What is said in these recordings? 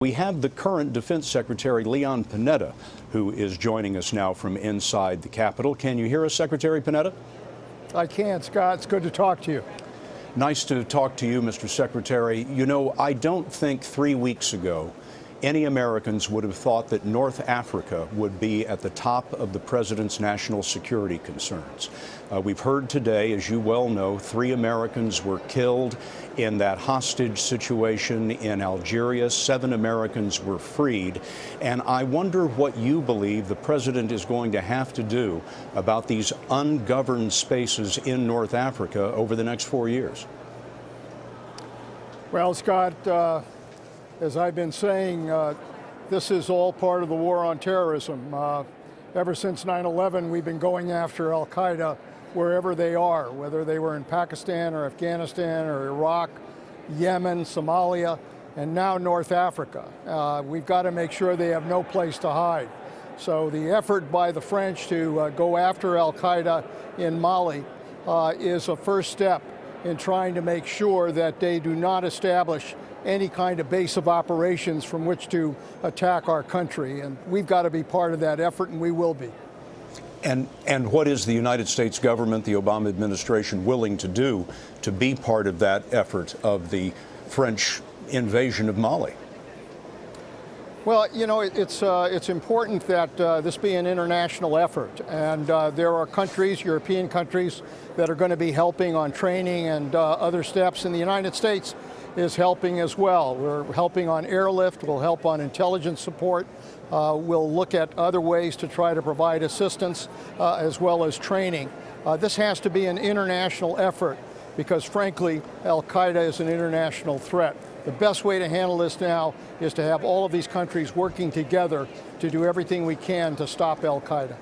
We have the current Defense Secretary, Leon Panetta, who is joining us now from inside the Capitol. Can you hear us, Secretary Panetta? I can, Scott. It's good to talk to you. Nice to talk to you, Mr. Secretary. You know, I don't think 3 weeks ago any Americans would have thought that North Africa would be at the top of the president's national security concerns. We've heard today, as you well know, 3 Americans were killed in that hostage situation in Algeria. 7 Americans were freed. And I wonder what you believe the president is going to have to do about these ungoverned spaces in North Africa over the next 4 years. Well, Scott, as I've been saying, this is all part of the war on terrorism. Ever since 9/11, we've been going after al-Qaeda wherever they are, whether they were in Pakistan or Afghanistan or Iraq, Yemen, Somalia, and now North Africa. We've got to make sure they have no place to hide. So the effort by the French to go after al-Qaeda in Mali is a first step in trying to make sure that they do not establish any kind of base of operations from which to attack our country. And we've got to be part of that effort, and we will be. And what is the United States government, the Obama administration, willing to do to be part of that effort of the French invasion of Mali? Well, you know, it's important that this be an international effort, and there are countries, European countries, that are going to be helping on training and other steps, and the United States is helping as well. We're helping on airlift, we'll help on intelligence support, we'll look at other ways to try to provide assistance as well as training. This has to be an international effort because, frankly, al-Qaeda is an international threat. The best way to handle this now is to have all of these countries working together to do everything we can to stop al-Qaeda.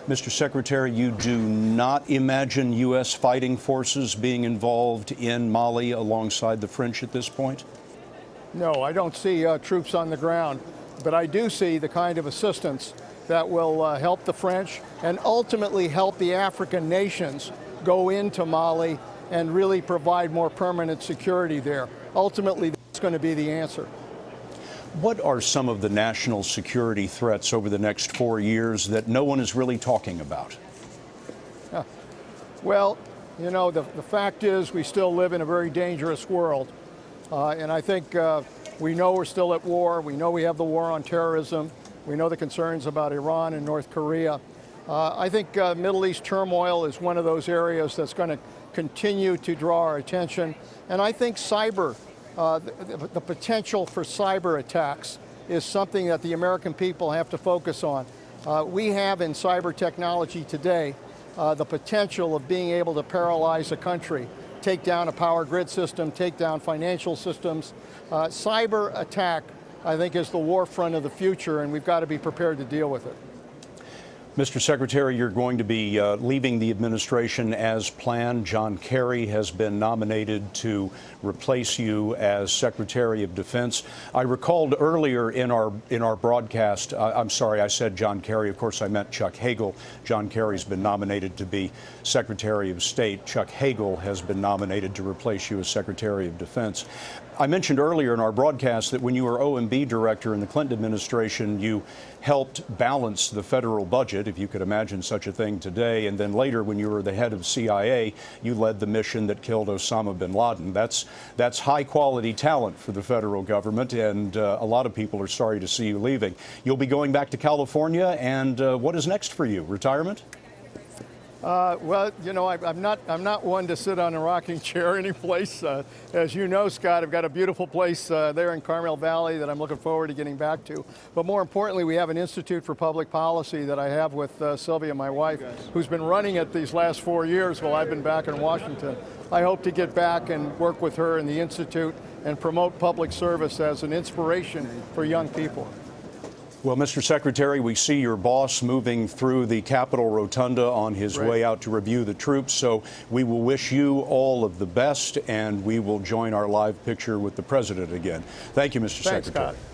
Mr. Secretary, you do not imagine U.S. fighting forces being involved in Mali alongside the French at this point? No, I don't see troops on the ground, but I do see the kind of assistance that will help the French and ultimately help the African nations go into Mali and really provide more permanent security there. Ultimately, that's going to be the answer. What are some of the national security threats over the next 4 years that no one is really talking about? Well, you know, the fact is we still live in a very dangerous world. And I think we know we're still at war. We know we have the war on terrorism. We know the concerns about Iran and North Korea. I think Middle East turmoil is one of those areas that's going to continue to draw our attention. And I think cyber, the potential for cyber attacks is something that the American people have to focus on. We have in cyber technology today the potential of being able to paralyze a country, take down a power grid system, take down financial systems. Cyber attack, I think, is the war front of the future, and we've got to be prepared to deal with it. Mr. Secretary, you're going to be leaving the administration as planned. John Kerry has been nominated to replace you as Secretary of Defense. I recalled earlier in our broadcast, I'm sorry, I said John Kerry. Of course, I meant Chuck Hagel. John Kerry's been nominated to be Secretary of State. Chuck Hagel has been nominated to replace you as Secretary of Defense. I mentioned earlier in our broadcast that when you were OMB director in the Clinton administration, you helped balance the federal budget, if you could imagine such a thing today. And then later, when you were the head of CIA, you led the mission that killed Osama bin Laden. That's high quality talent for the federal government, and a lot of people are sorry to see you leaving. You'll be going back to California, and what is next for you? Retirement? Well, you know, I'm not one to sit on a rocking chair any place. As you know, Scott, I've got a beautiful place there in Carmel Valley that I'm looking forward to getting back to. But more importantly, we have an Institute for Public Policy that I have with Sylvia, my wife, who's been running it these last 4 years while I've been back in Washington. I hope to get back and work with her in the Institute and promote public service as an inspiration for young people. Well, Mr. Secretary, we see your boss moving through the Capitol Rotunda on his way out to review the troops. So we will wish you all of the best, and we will join our live picture with the president again. Thank you, Mr. Thanks, Secretary. Scott.